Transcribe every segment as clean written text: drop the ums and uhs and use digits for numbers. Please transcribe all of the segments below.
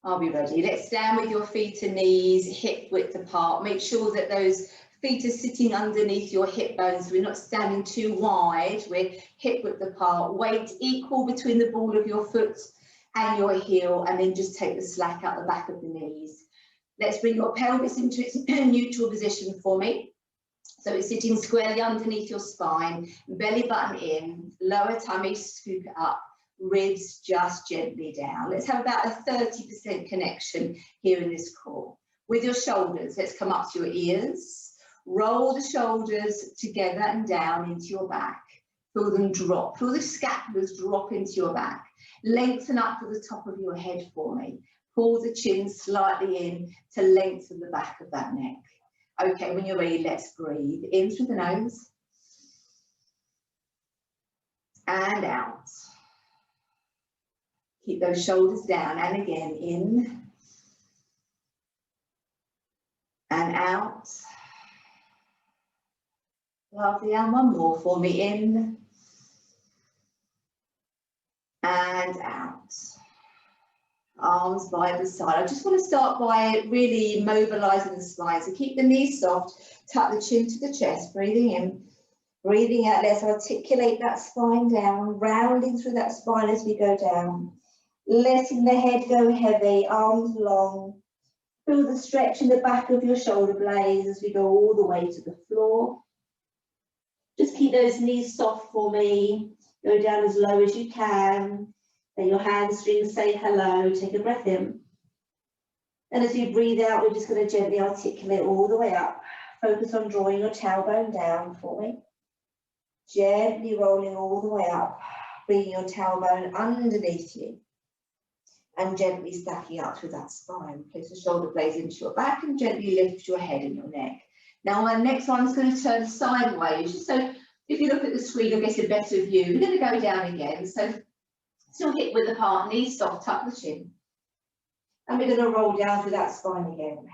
Are we ready? Let's stand with your feet and knees hip width apart. Make sure that those feet are sitting underneath your hip bones. We're not standing too wide. We're hip width apart. Weight equal between the ball of your foot and your heel, and then just take the slack out the back of the knees. Let's bring your pelvis into its neutral position for me. So it's sitting squarely underneath your spine, belly button in, lower tummy, scoop it up, ribs just gently down. Let's have about a 30% connection here in this core. With your shoulders, let's come up to your ears. Roll the shoulders together and down into your back. Feel them drop. Feel the scapulars drop into your back. Lengthen up to the top of your head for me. Pull the chin slightly in to lengthen the back of that neck. Okay, when you're ready, let's breathe. In through the nose. And out. Keep those shoulders down, and again, in. And out. Lovely, and one more for me, in. And out. Arms by the side. I just want to start by really mobilizing the spine. So keep the knees soft, tuck the chin to the chest, breathing in, breathing out. Let's articulate that spine down, rounding through that spine as we go down. Letting the head go heavy, arms long. Feel the stretch in the back of your shoulder blades as we go all the way to the floor. Just keep those knees soft for me. Go down as low as you can. Let your hamstrings say hello. Take a breath in. And as you breathe out, we're just going to gently articulate all the way up. Focus on drawing your tailbone down for me. Gently rolling all the way up. Bringing your tailbone underneath you. And gently stacking up through that spine. Place the shoulder blades into your back and gently lift your head and your neck. Now, our next one is going to turn sideways. So if you look at the screen, you'll get a better view. We're going to go down again. So still hip width apart, knees soft, tuck the chin. And we're going to roll down through that spine again.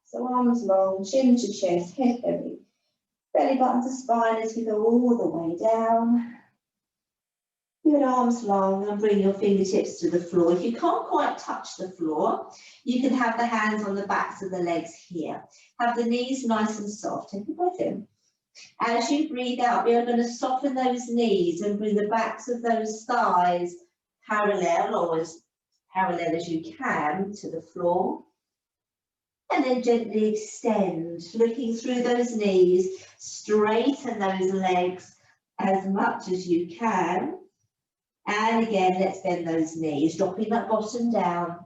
So arms long, chin to chest, head heavy. Belly button to spine as we go all the way down. Your arms long and bring your fingertips to the floor. If you can't quite touch the floor, you can have the hands on the backs of the legs here. Have the knees nice and soft. Take a breath in. As you breathe out, we are going to soften those knees and bring the backs of those thighs parallel, or as parallel as you can, to the floor. And then gently extend, looking through those knees, straighten those legs as much as you can. And again, let's bend those knees, dropping that bottom down,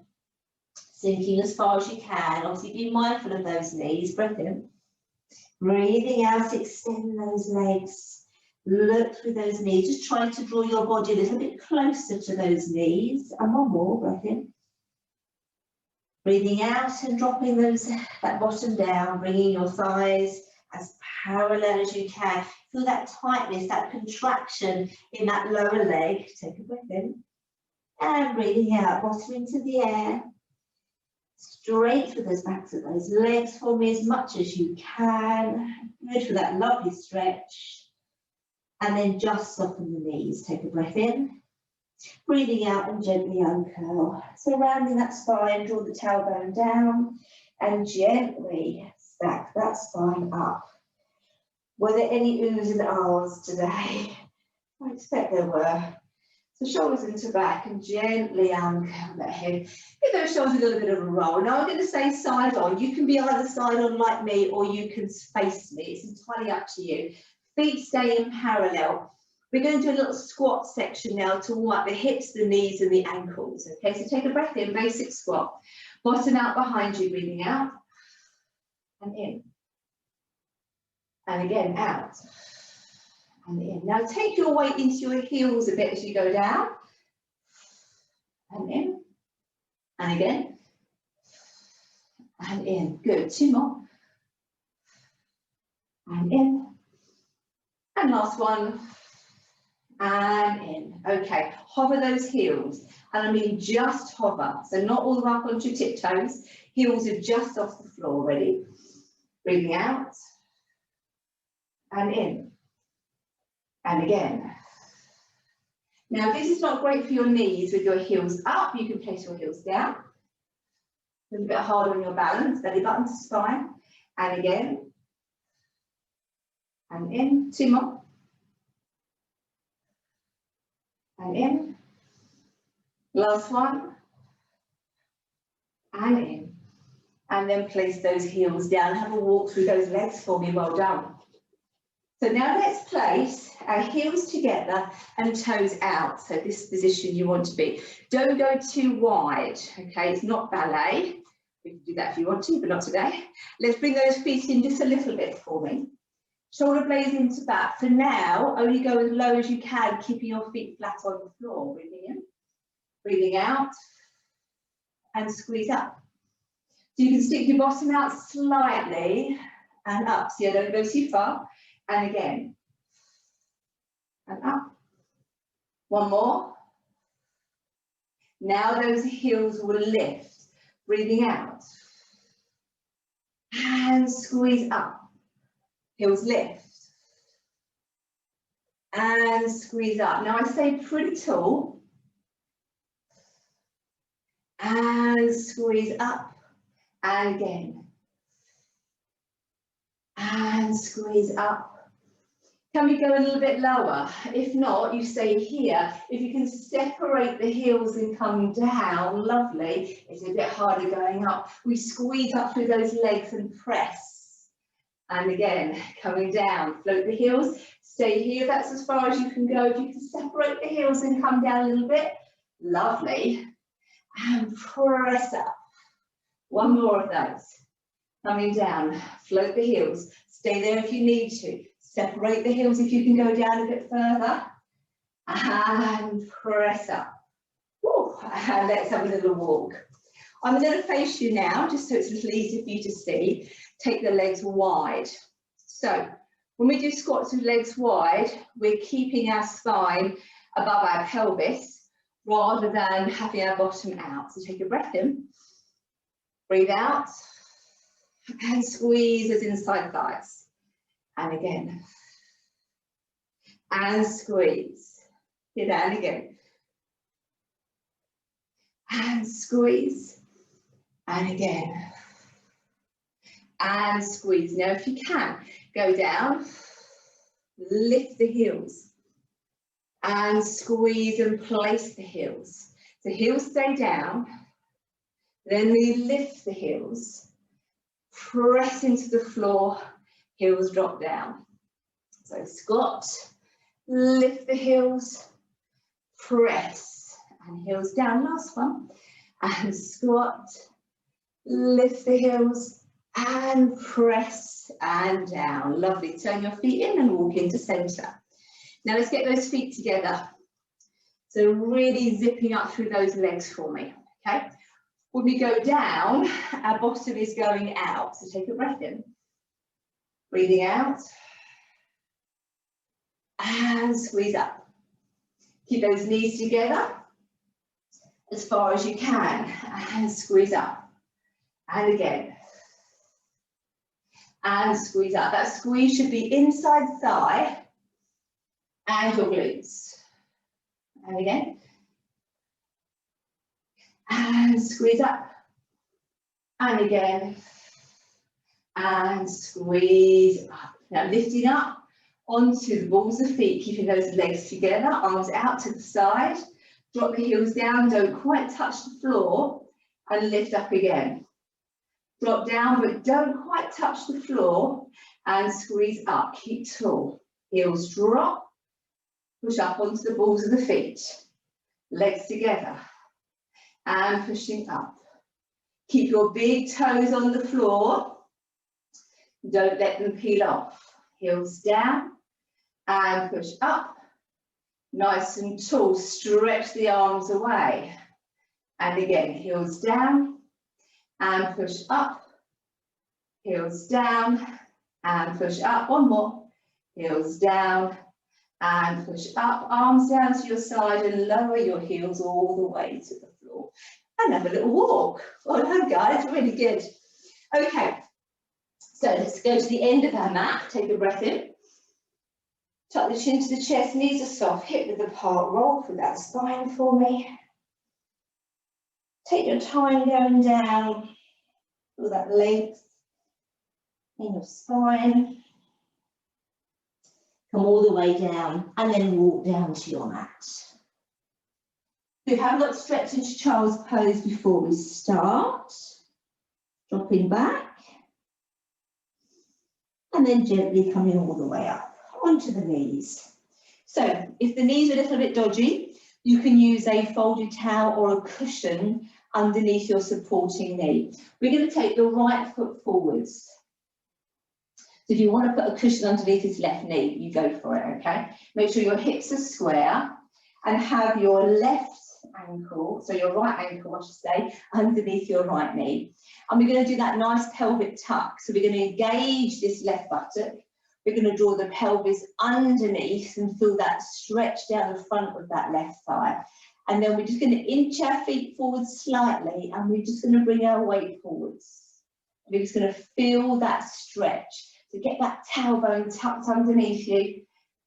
sinking as far as you can. Obviously, be mindful of those knees. Breath in. Breathing out, extend those legs. Look through those knees. Just try to draw your body a little bit closer to those knees. And one more, breath in. Breathing out and dropping that bottom down, bringing your thighs as parallel as you can. Feel that tightness, that contraction in that lower leg. Take a breath in. And breathing out, bottom into the air. Straight with those backs of those legs for me as much as you can. Good for that lovely stretch. And then just soften the knees. Take a breath in. Breathing out and gently uncurl. So rounding that spine, draw the tailbone down and gently stack that spine up. Were there any oohs and ahs today? I expect there were. So shoulders into back and gently uncurl that head. Give those shoulders a little bit of a roll. Now I'm going to say side on. You can be either side on like me, or you can face me. It's entirely up to you. Feet stay in parallel. We're going to do a little squat section now to warm up the hips, the knees and the ankles. Okay, so take a breath in, basic squat. Bottom out behind you, breathing out and in. And again, out and in. Now take your weight into your heels a bit as you go down. And in. And again. And in. Good. Two more. And in. And last one. And in. Okay. Hover those heels. And I mean just hover. So not all the way up onto your tiptoes. Heels are just off the floor. Ready? Breathing out. And in. And again. Now, this is not great for your knees with your heels up. You can place your heels down. A little bit harder on your balance, belly button to spine. And again. And in, 2 more. And in. Last one. And in. And then place those heels down. Have a walk through those legs for me. Well done. So now let's place our heels together and toes out. So this position you want to be. Don't go too wide, okay? It's not ballet. You can do that if you want to, but not today. Let's bring those feet in just a little bit for me. Shoulder blades into back. For now, only go as low as you can, keeping your feet flat on the floor. Breathing in, breathing out, and squeeze up. So you can stick your bottom out slightly and up. See, I don't go too far. And again, and up. One more. Now those heels will lift. Breathing out. And squeeze up. Heels lift. And squeeze up. Now I stay pretty tall. And squeeze up. And again. And squeeze up. Can we go a little bit lower? If not, you stay here. If you can separate the heels and come down, lovely. It's a bit harder going up. We squeeze up through those legs and press. And again, coming down, float the heels. Stay here, that's as far as you can go. If you can separate the heels and come down a little bit, lovely. And press up. One more of those. Coming down, float the heels. Stay there if you need to. Separate the heels if you can go down a bit further. And press up. Woo. And let's have a little walk. I'm going to face you now, just so it's a little easier for you to see. Take the legs wide. So when we do squats with legs wide, we're keeping our spine above our pelvis rather than having our bottom out. So take a breath in. Breathe out. And squeeze those inside thighs. And again. And squeeze. Here and again. And squeeze. And again. And squeeze. Now if you can, go down. Lift the heels. And squeeze and place the heels. So heels stay down. Then we lift the heels. Press into the floor. Heels drop down. So squat, lift the heels, press, and heels down. Last one. And squat, lift the heels, and press, and down. Lovely. Turn your feet in and walk into centre. Now let's get those feet together. So really zipping up through those legs for me, okay? When we go down, our bottom is going out. So take a breath in. Breathing out. And squeeze up. Keep those knees together as far as you can. And squeeze up. And again. And squeeze up. That squeeze should be inside thigh and your glutes. And again. And squeeze up. And again. And squeeze up. Now lifting up onto the balls of feet, keeping those legs together, arms out to the side. Drop the heels down, don't quite touch the floor, and lift up again. Drop down, but don't quite touch the floor, and squeeze up. Keep tall. Heels drop, push up onto the balls of the feet. Legs together, and pushing up. Keep your big toes on the floor. Don't let them peel off. Heels down and push up. Nice and tall. Stretch the arms away. And again, heels down and push up. Heels down and push up. One more. Heels down and push up. Arms down to your side and lower your heels all the way to the floor. And have a little walk. Well done, guys. Really good. Okay. So let's go to the end of our mat. Take a breath in. Tuck the chin to the chest, knees are soft, hip width apart. Roll through that spine for me. Take your time going down. Feel that length in your spine. Come all the way down and then walk down to your mat. We have a lot stretched into child's pose before we start. Dropping back. And then gently coming all the way up onto the knees. So if the knees are a little bit dodgy, you can use a folded towel or a cushion underneath your supporting knee. We're going to take your right foot forwards. So if you want to put a cushion underneath his left knee, you go for it, okay? Make sure your hips are square and have your left ankle, so your right ankle, I should say, underneath your right knee. And we're going to do that nice pelvic tuck. So we're going to engage this left buttock. We're going to draw the pelvis underneath and feel that stretch down the front of that left thigh. And then we're just going to inch our feet forward slightly and we're just going to bring our weight forwards. We're just going to feel that stretch. So get that tailbone tucked underneath you.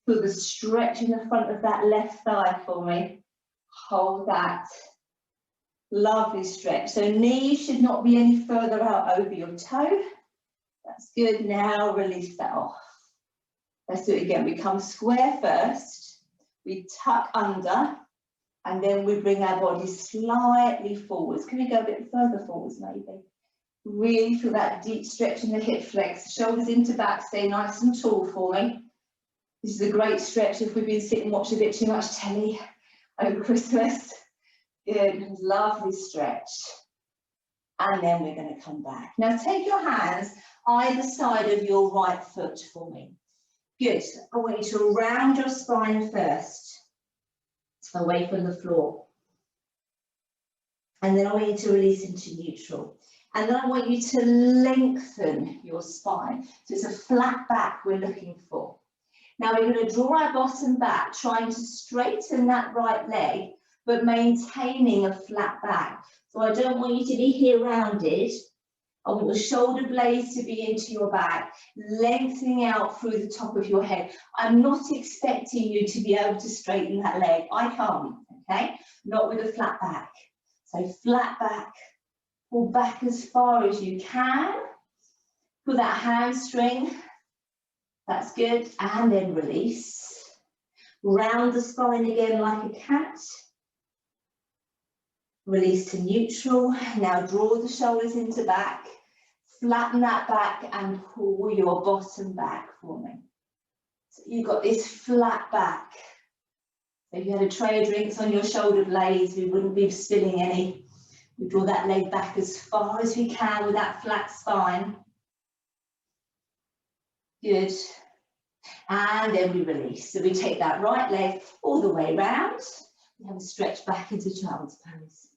Feel the stretch in the front of that left thigh for me. Hold that. Lovely stretch. So knees should not be any further out over your toe. That's good. Now release that off. Let's do it again. We come square first. We tuck under. And then we bring our body slightly forwards. Can we go a bit further forwards maybe? Really feel that deep stretch in the hip flex. Shoulders into back, stay nice and tall for me. This is a great stretch if we've been sitting watching a bit too much telly over Christmas. Good, lovely stretch. And then we're going to come back. Now take your hands either side of your right foot for me. Good. I want you to round your spine first, away from the floor. And then I want you to release into neutral. And then I want you to lengthen your spine. So it's a flat back we're looking for. Now we're going to draw our bottom back, trying to straighten that right leg, but maintaining a flat back. So I don't want you to be here rounded. I want your shoulder blades to be into your back, lengthening out through the top of your head. I'm not expecting you to be able to straighten that leg. I can't, okay? Not with a flat back. So flat back. Pull back as far as you can. Pull that hamstring. That's good. And then release. Round the spine again like a cat. Release to neutral. Now draw the shoulders into back. Flatten that back and pull your bottom back for me. So you've got this flat back. If you had a tray of drinks on your shoulder blades, we wouldn't be spilling any. We draw that leg back as far as we can with that flat spine. Good. And then we release. So we take that right leg all the way round. We have a stretch back into child's pose.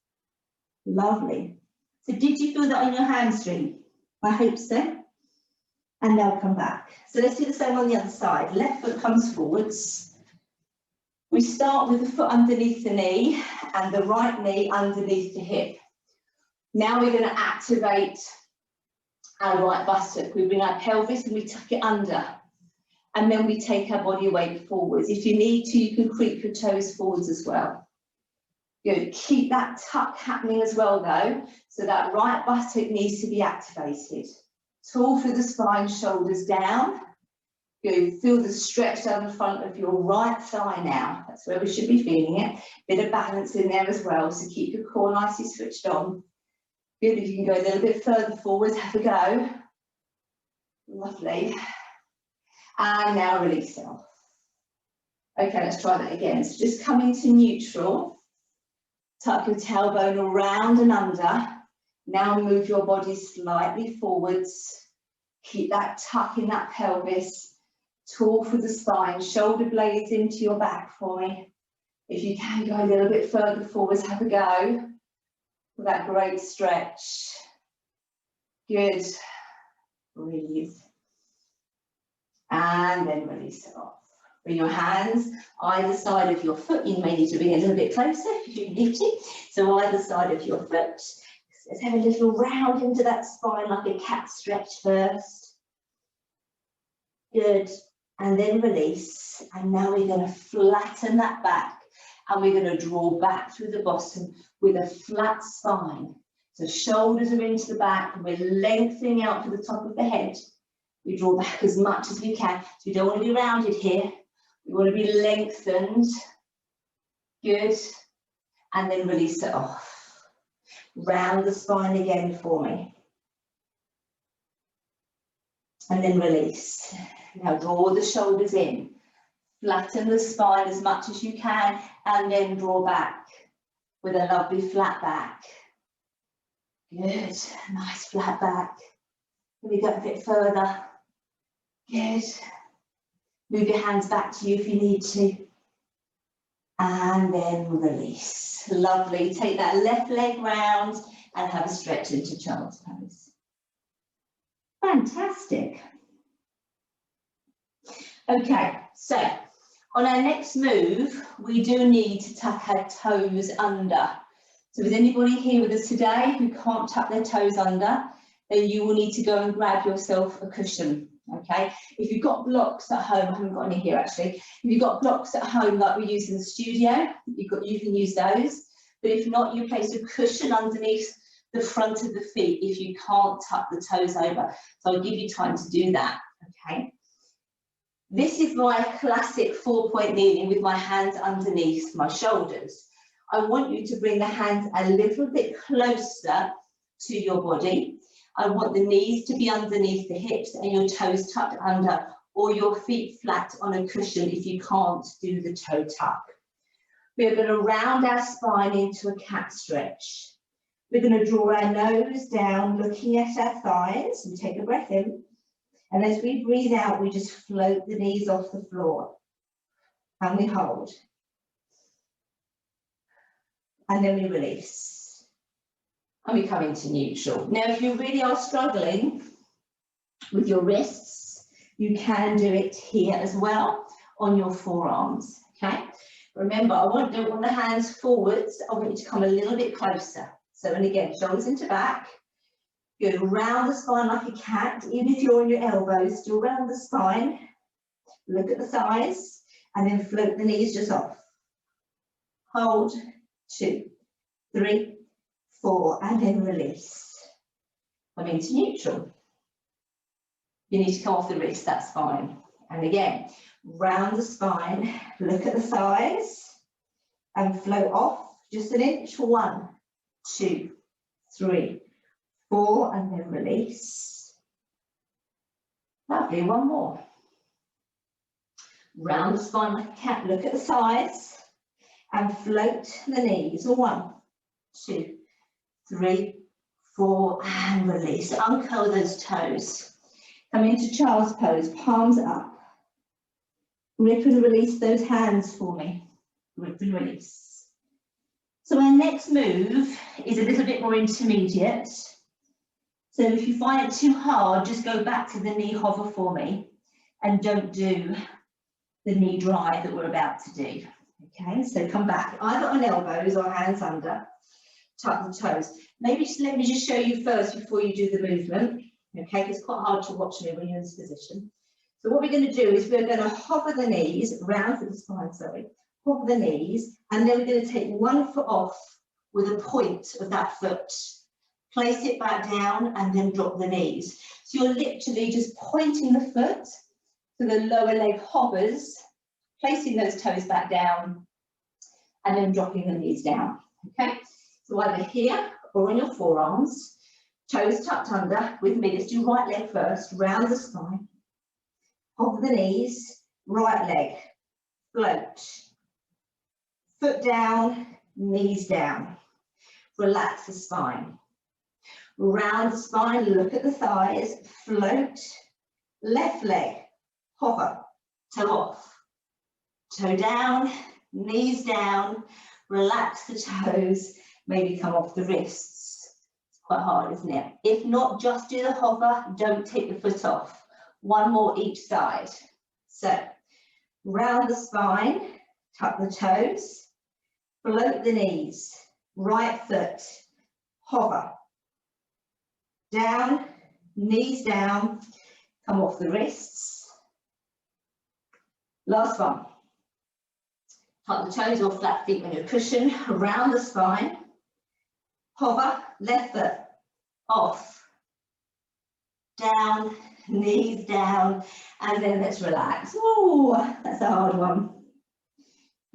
Lovely. So did you feel that on your hamstring? I hope so. And now come back. So let's do the same on the other side. Left foot comes forwards. We start with the foot underneath the knee and the right knee underneath the hip. Now we're going to activate our right buttock. We bring our pelvis and we tuck it under. And then we take our body weight forwards. If you need to, you can creep your toes forwards as well. Good. Keep that tuck happening as well though. So that right buttock needs to be activated. Tall through the spine, shoulders down. Good. Feel the stretch down the front of your right thigh now. That's where we should be feeling it. Bit of balance in there as well. So keep your core nicely switched on. Good. If you can go a little bit further forwards, have a go. Lovely. And now release it off. Okay, let's try that again. So just come into neutral. Tuck your tailbone around and under. Now move your body slightly forwards. Keep that tuck in that pelvis. Tall through the spine. Shoulder blades into your back for me. If you can go a little bit further forwards, have a go. With that great stretch. Good. Breathe. And then release it off. Bring your hands either side of your foot. You may need to bring it a little bit closer if you need to. So either side of your foot. Let's have a little round into that spine like a cat stretch first. Good. And then release. And now we're going to flatten that back. And we're going to draw back through the bottom with a flat spine. So shoulders are into the back, and we're lengthening out to the top of the head. We draw back as much as we can. So we don't want to be rounded here. We want to be lengthened. Good. And then release it off. Round the spine again for me. And then release. Now draw the shoulders in. Flatten the spine as much as you can, and then draw back with a lovely flat back. Good. Nice flat back. Let me go a bit further. Good. Move your hands back to you if you need to. And then release. Lovely. Take that left leg round and have a stretch into child's pose. Fantastic. Okay, so on our next move, we do need to tuck our toes under. So is anybody here with us today who can't tuck their toes under, then you will need to go and grab yourself a cushion, okay? If you've got blocks at home, I haven't got any here actually, if you've got blocks at home like we use in the studio, you can use those. But if not, you place a cushion underneath the front of the feet if you can't tuck the toes over. So I'll give you time to do that, okay? This is my classic 4-point kneeling with my hands underneath my shoulders. I want you to bring the hands a little bit closer to your body. I want the knees to be underneath the hips and your toes tucked under, or your feet flat on a cushion if you can't do the toe tuck. We're going to round our spine into a cat stretch. We're going to draw our nose down, looking at our thighs. We take a breath in. And as we breathe out, we just float the knees off the floor. And we hold. And then we release. And we come into neutral. Now, if you really are struggling with your wrists, you can do it here as well on your forearms, okay? Remember, I don't want the hands forwards. I want you to come a little bit closer. So, and again, shoulders into back. Good, round the spine like a cat. Even if you're on your elbows, still round the spine. Look at the thighs, and then float the knees just off. Hold, 2, 3, 4, and then release. Come into neutral. You need to come off the wrist, that's fine. And again, round the spine, look at the thighs, and float off just an inch. 1, 2, 3, 4, and then release. Lovely, one more. Round the spine like a cat, look at the thighs, and float the knees. 1, 2, 3, 4, and release. Uncurl those toes. Come into child's pose, palms up. Grip and release those hands for me. Grip and release. So our next move is a little bit more intermediate. So if you find it too hard, just go back to the knee hover for me and don't do the knee drive that we're about to do. Okay, so come back, either on elbows or hands under, tuck the toes. Maybe let me just show you first before you do the movement. Okay, it's quite hard to watch me when you're in this position. So what we're going to do is we're going to hover the knees, round through the spine, sorry, hover the knees, and then we're going to take one foot off with a point of that foot. Place it back down and then drop the knees. So you're literally just pointing the foot so the lower leg hovers, placing those toes back down, and then dropping the knees down. Okay, so either here or on your forearms, toes tucked under with me. Let's do right leg first, round the spine, hover the knees, right leg, float, foot down, knees down, relax the spine. Round the spine, look at the thighs, float, left leg, hover, toe off, toe down, knees down, relax the toes, maybe come off the wrists. It's quite hard, isn't it? If not, just do the hover, don't take the foot off. One more each side. So, round the spine, tuck the toes, float the knees, right foot, hover. Down, knees down, come off the wrists. Last one. Tuck the toes or flat feet on your cushion, around the spine. Hover, left foot, off, down, knees down, and then let's relax. Oh, that's a hard one.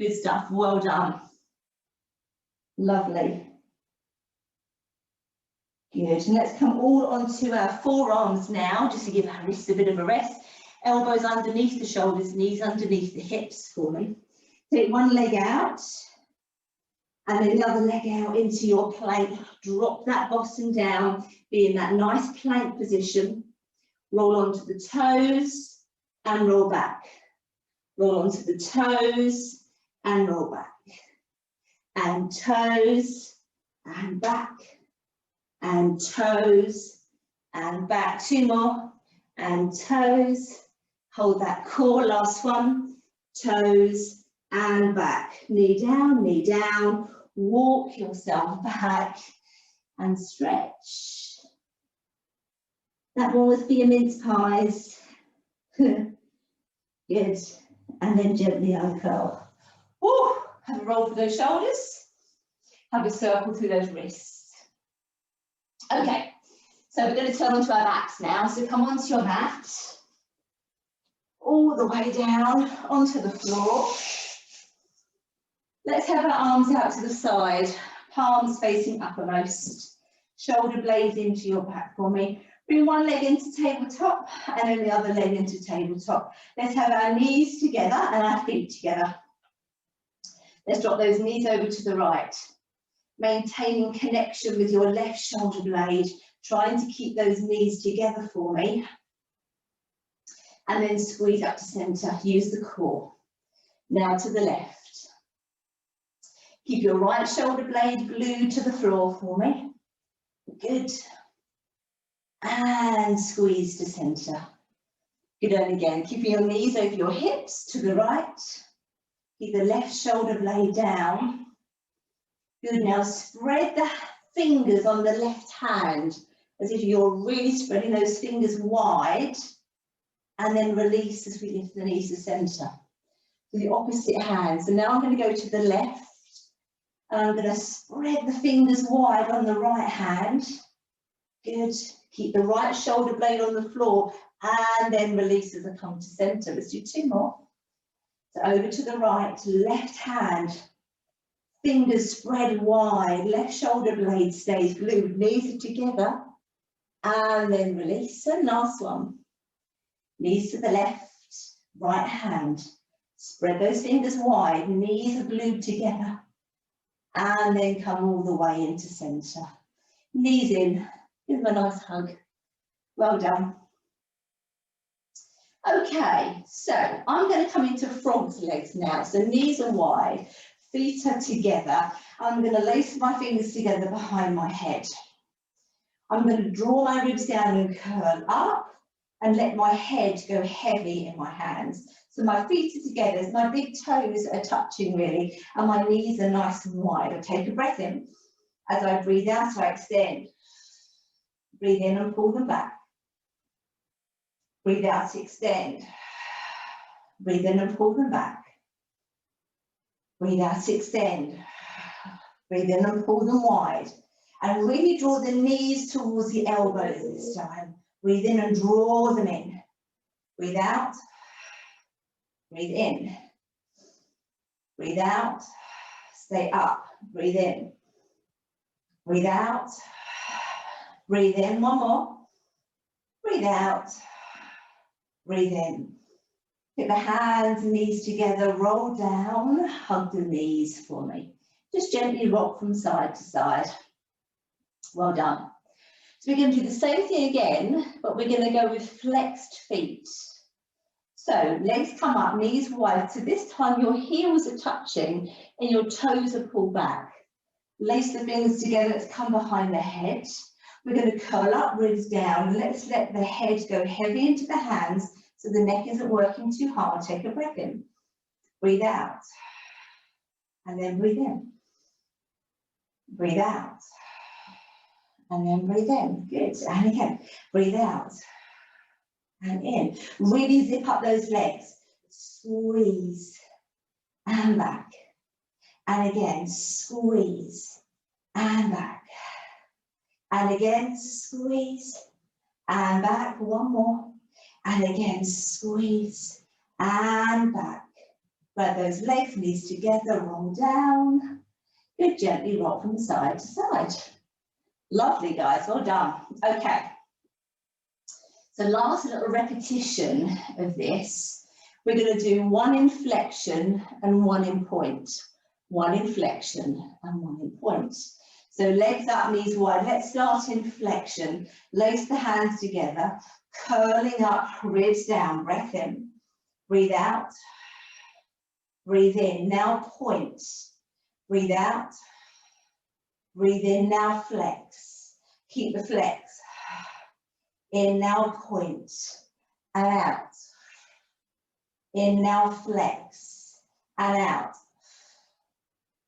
Good stuff, well done. Lovely. Good, and let's come all onto our forearms now, just to give our wrists a bit of a rest. Elbows underneath the shoulders, knees underneath the hips for me. Take one leg out, and then the other leg out into your plank. Drop that bottom down, be in that nice plank position. Roll onto the toes and roll back. Roll onto the toes and roll back. And toes and back. And toes and back. Two more. And toes. Hold that core, last one. Toes and back. Knee down, walk yourself back and stretch. That one was for your mince pies. Good. And then gently uncurl. Woo. Have a roll for those shoulders. Have a circle through those wrists. Okay, so we're going to turn onto our backs now. So come onto your mat. All the way down onto the floor. Let's have our arms out to the side, palms facing uppermost, shoulder blades into your back for me. Bring one leg into tabletop and then the other leg into tabletop. Let's have our knees together and our feet together. Let's drop those knees over to the right, maintaining connection with your left shoulder blade, trying to keep those knees together for me. And then squeeze up to center, use the core. Now to the left. Keep your right shoulder blade glued to the floor for me. Good. And squeeze to center. Good, and again, keeping your knees over your hips to the right. Keep the left shoulder blade down. Good, now spread the fingers on the left hand as if you're really spreading those fingers wide. And then release as we lift the knees to center. To the opposite hand. So now I'm going to go to the left. And I'm going to spread the fingers wide on the right hand. Good. Keep the right shoulder blade on the floor and then release as I come to center. Let's do two more. So over to the right, left hand. Fingers spread wide. Left shoulder blade stays glued. Knees are together. And then release. And last one. Knees to the left, right hand. Spread those fingers wide, knees are glued together. And then come all the way into center. Knees in, give them a nice hug. Well done. Okay, so I'm going to come into frog's legs now. So knees are wide, feet are together. I'm going to lace my fingers together behind my head. I'm going to draw my ribs down and curl up. And let my head go heavy in my hands. So my feet are together, my big toes are touching really, and my knees are nice and wide. I take a breath in. As I breathe out, I extend. Breathe in and pull them back. Breathe out, extend. Breathe in and pull them back. Breathe out, extend. Breathe in and pull them wide. And really draw the knees towards the elbows this time. Breathe in and draw them in. Breathe out. Breathe in. Breathe out. Stay up. Breathe in. Breathe out. Breathe in. One more. Breathe out. Breathe in. Get the hands and knees together. Roll down. Hug the knees for me. Just gently rock from side to side. Well done. So we're going to do the same thing again, but we're going to go with flexed feet. So legs come up, knees wide. So this time your heels are touching and your toes are pulled back. Lace the fingers together, let's come behind the head. We're going to curl up, ribs down. Let's let the head go heavy into the hands so the neck isn't working too hard. Take a breath in. Breathe out. And then breathe in. Breathe out. And then breathe in. Good. And again, breathe out. And in. Really zip up those legs. Squeeze. And back. And again, squeeze. And back. And again, squeeze. And back, one more. And again, squeeze. And back. Grab those legs, knees together, roll down. Good, gently rock from side to side. Lovely, guys, well done. Okay. So last little repetition of this. We're going to do one inflection and one in point. One inflection and one in point. So legs up, knees wide. Let's start inflection. Lace the hands together, curling up, ribs down. Breath in, breathe out, breathe in. Now point, breathe out, breathe in. Now flex, keep the flex. In, now point, and out. In, now flex, and out.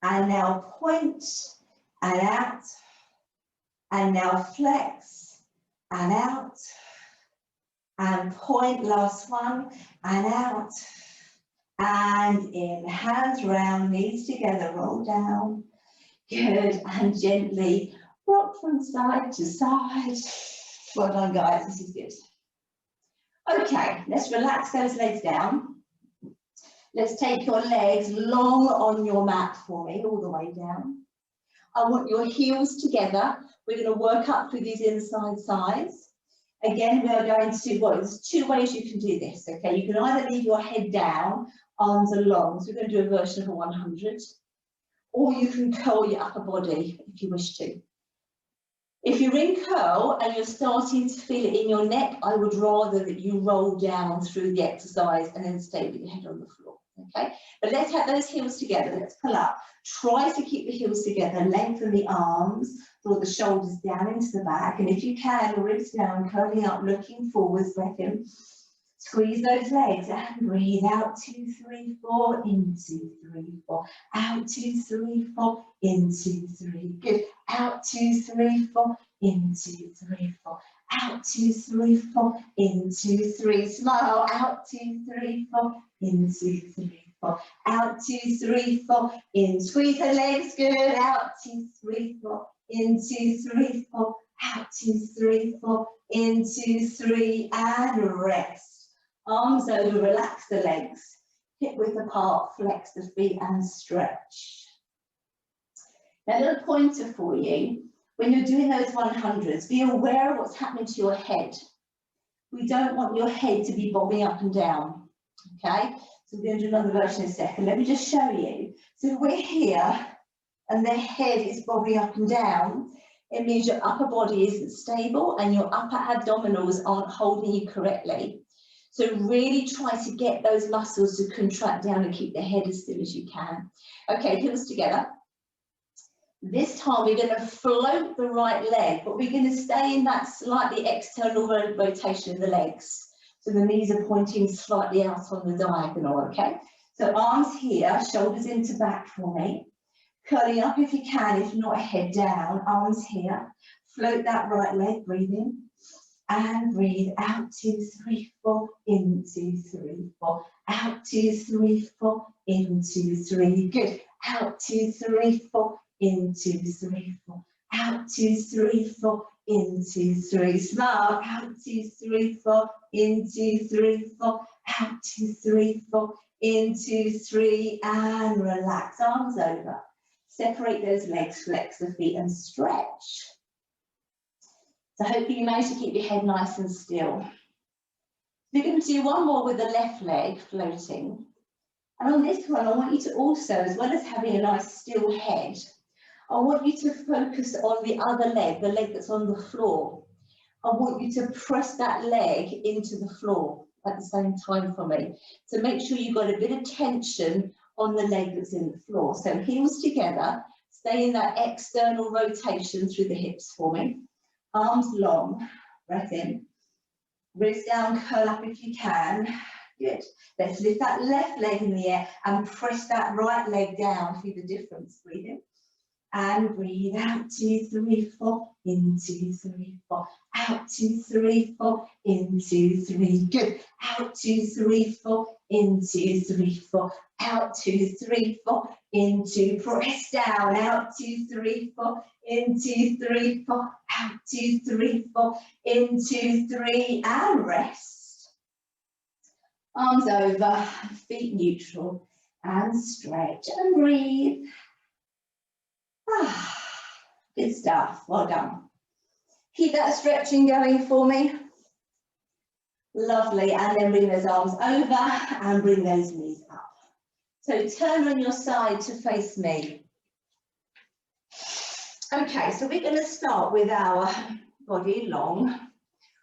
And now point, and out. And now flex, and out. And point, last one, and out. And in, hands round, knees together, roll down. Good, and gently rock from side to side. Well done, guys, this is good. Okay, let's relax those legs down. Let's take your legs long on your mat for me, all the way down. I want your heels together. We're going to work up through these inside sides. Again, we are going to, well, there's two ways you can do this, okay? You can either leave your head down, arms are long, so we're going to do a version of a 100, or you can curl your upper body if you wish to. If you're in curl and you're starting to feel it in your neck, I would rather that you roll down through the exercise and then stay with your head on the floor, okay? But let's have those heels together, let's pull up. Try to keep the heels together, lengthen the arms, draw the shoulders down into the back, and if you can, ribs down, curling up, looking forwards, breath in. Squeeze those legs and breathe out, 2, 3, 4, in, 2, 3, 4, out, 2, 3, 4, in, 2, 3, good, out, 2, 3, 4, in, 2, 3, 4, out, 2, 3, 4, in, 2, 3, smile, out, 2, 3, 4, in, 2, 3, 4, out, 2, 3, 4, in, squeeze the legs, good, out, 2, 3, 4, in, 2, 3, 4, out, 2, 3, 4, in, 2, 3, and rest. Arms over, relax the legs, hip width apart, flex the feet and stretch. Now, a little pointer for you, when you're doing those 100s, be aware of what's happening to your head. We don't want your head to be bobbing up and down, okay? So we're going to do another version in a second. Let me just show you. So if we're here and the head is bobbing up and down, it means your upper body isn't stable and your upper abdominals aren't holding you correctly. So really try to get those muscles to contract down and keep the head as still as you can. Okay, heels together. This time we're going to float the right leg, but we're going to stay in that slightly external rotation of the legs. So the knees are pointing slightly out on the diagonal, okay? So arms here, shoulders into back for me. Curling up if you can, if not, head down, arms here. Float that right leg, breathe in. And breathe out, 2, 3, 4, in, 2, 3, 4, out, 2, 3, 4, in, 2, 3, good, out, 2, 3, 4, in, 2, 3, 4, out, 2, 3, 4, in, 2, 3, smile, out, 2, 3, 4, in, 2, 3, 4, out, 2, 3, 4, in, 2, 3, and relax, arms over, separate those legs, flex the feet and stretch. So hopefully you manage to keep your head nice and still. We're going to do one more with the left leg floating. And on this one, I want you to also, as well as having a nice still head, I want you to focus on the other leg, the leg that's on the floor. I want you to press that leg into the floor at the same time for me. So make sure you've got a bit of tension on the leg that's in the floor. So heels together, stay in that external rotation through the hips for me. Arms long, breath in, wrist down, curl up if you can, good. Let's lift that left leg in the air and press that right leg down, feel the difference, breathe in. And breathe out, 2, 3, 4, in, 2, 3, 4, out, 2, 3, 4, in, 2, 3, good. Out, 2, 3, 4, in, 2, 3, 4, out, 2, 3, 4, into, press down, out, 2, 3, 4, into, 3, 4, out, 2, 3, 4, into, 3, and rest. Arms over, feet neutral, and stretch and breathe. Good stuff, well done. Keep that stretching going for me. Lovely, and then bring those arms over and bring those knees up. So turn on your side to face me. Okay, so we're going to start with our body long,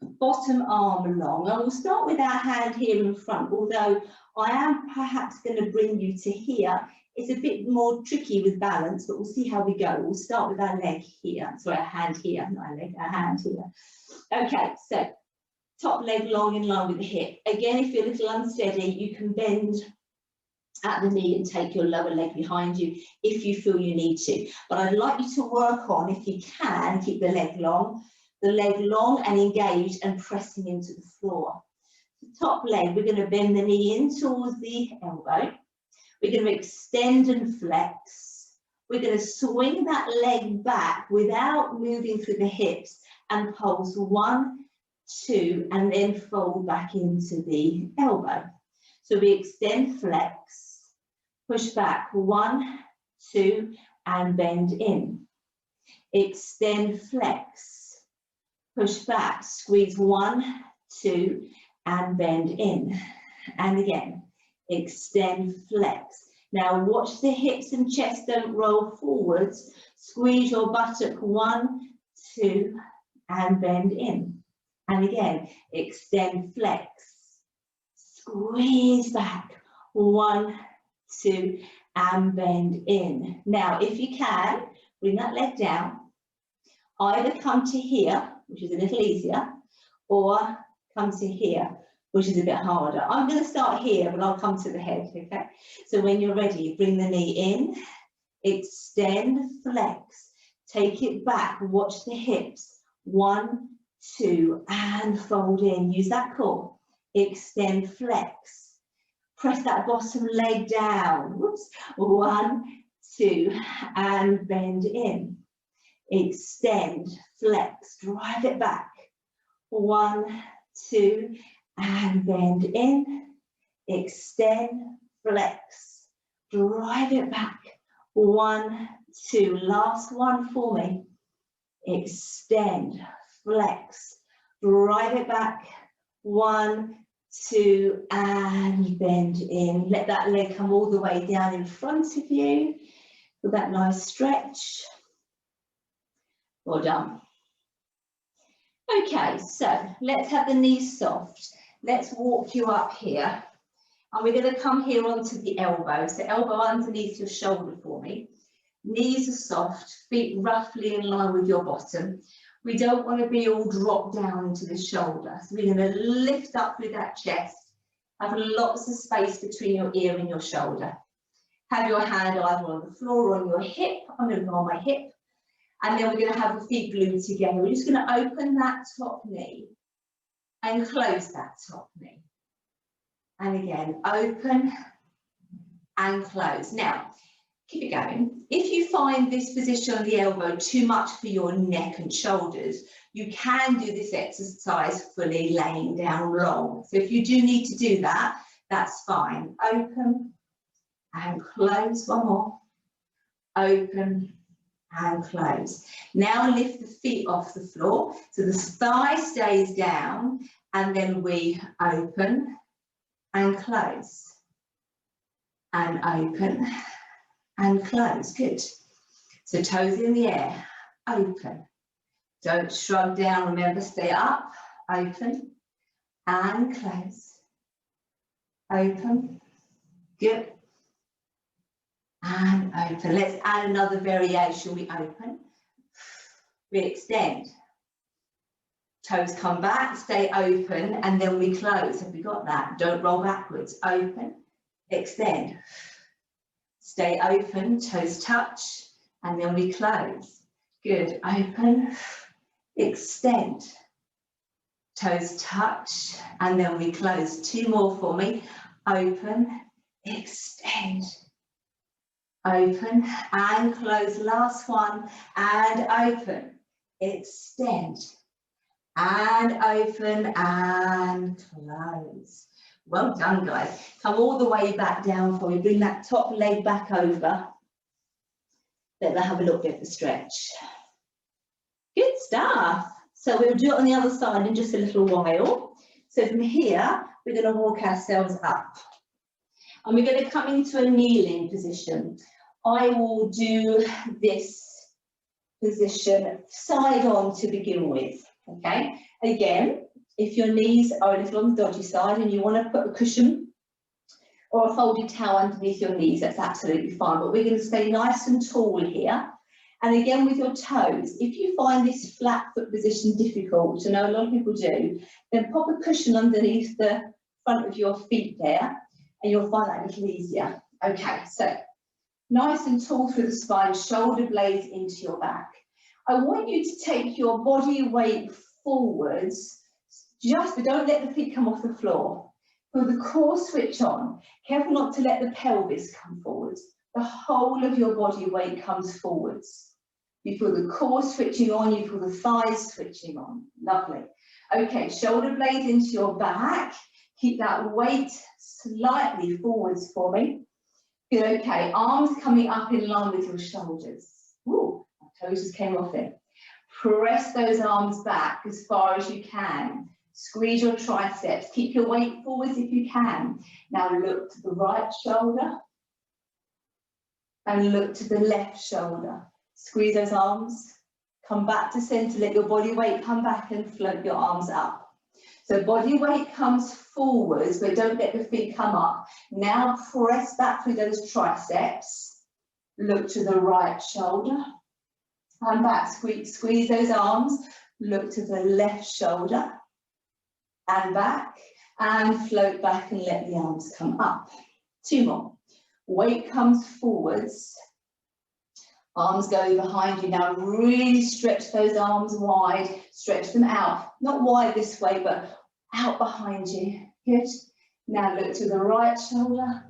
bottom arm long, and we'll start with our hand here in front, although I am perhaps going to bring you to here. It's a bit more tricky with balance, but we'll see how we go. We'll start with our leg here, sorry, our hand here, not our leg, our hand here. Okay, so top leg long in line with the hip. Again, if you're a little unsteady, you can bend at the knee and take your lower leg behind you if you feel you need to. But I'd like you to work on, if you can, keep the leg long and engaged and pressing into the floor. The top leg, we're going to bend the knee in towards the elbow. We're going to extend and flex. We're going to swing that leg back without moving through the hips and pulse 1, 2, and then fold back into the elbow. So we extend, flex, push back 1, 2, and bend in. Extend, flex, push back, squeeze 1, 2, and bend in. And again, extend, flex. Now watch the hips and chest don't roll forwards. Squeeze your buttock 1, 2, and bend in. And again, extend, flex, squeeze back 1, 2, and bend in. Now, if you can, bring that leg down. Either come to here, which is a little easier, or come to here, which is a bit harder. I'm going to start here, but I'll come to the head, okay? So when you're ready, bring the knee in, extend, flex, take it back, watch the hips, 1, 2, and fold in. Use that core. Extend, flex. Press that bottom leg down. Whoops. 1, 2, and bend in. Extend, flex, drive it back. 1, 2, and bend in. Extend, flex, drive it back. 1, 2. Last one for me. Extend, flex, drive it back. 1, 2, and bend in. Let that leg come all the way down in front of you with that nice stretch. Well done. Okay, so let's have the knees soft. Let's walk you up here. And we're going to come here onto the elbow. So elbow underneath your shoulder for me. Knees are soft, feet roughly in line with your bottom. We don't want to be all dropped down into the shoulder. So we're going to lift up through that chest. Have lots of space between your ear and your shoulder. Have your hand either on the floor or on your hip. I'm going to go on my hip. And then we're going to have the feet glued together. We're just going to open that top knee and close that top knee. And again, open and close. Now, keep it going. If you find this position on the elbow too much for your neck and shoulders, you can do this exercise fully laying down long. So if you do need to do that, that's fine. Open and close. One more. Open and close. Now lift the feet off the floor so the thigh stays down, and then we open and close. And open and close. Good. So toes in the air. Open. Don't shrug down. Remember, stay up. Open and close. Open. Good. And open. Let's add another variation. We open. We extend. Toes come back, stay open, and then we close. Have we got that? Don't roll backwards. Open, extend. Stay open, toes touch, and then we close. Good. Open, extend. Toes touch, and then we close. 2 more for me. Open, extend. Open and close. Last one. And open. Extend. And open and close. Well done, guys. Come all the way back down for me. Bring that top leg back over. Let them have a little bit of a stretch. Good stuff. So we'll do it on the other side in just a little while. So from here, we're going to walk ourselves up. And we're going to come into a kneeling position. I will do this position side on to begin with, okay? Again, if your knees are a little on the dodgy side and you want to put a cushion or a folded towel underneath your knees, that's absolutely fine. But we're going to stay nice and tall here. And again, with your toes, if you find this flat foot position difficult, which I know a lot of people do, then pop a cushion underneath the front of your feet there, and you'll find that a little easier. Okay, so nice and tall through the spine, shoulder blades into your back. I want you to take your body weight forwards, but don't let the feet come off the floor. Feel the core switch on. Careful not to let the pelvis come forwards. The whole of your body weight comes forwards. You feel the core switching on, you feel the thighs switching on. Lovely. Okay, shoulder blades into your back. Keep that weight slightly forwards for me. Good, okay, arms coming up in line with your shoulders. Ooh, my toes just came off there. Press those arms back as far as you can. Squeeze your triceps. Keep your weight forwards if you can. Now look to the right shoulder and look to the left shoulder. Squeeze those arms. Come back to center. Let your body weight come back and float your arms up. So body weight comes forwards, but don't let the feet come up. Now press back through those triceps. Look to the right shoulder. And back, squeeze those arms. Look to the left shoulder. And back. And float back and let the arms come up. Two more. Weight comes forwards. Arms go behind you. Now really stretch those arms wide. Stretch them out. Not wide this way, but out behind you. Good. Now look to the right shoulder.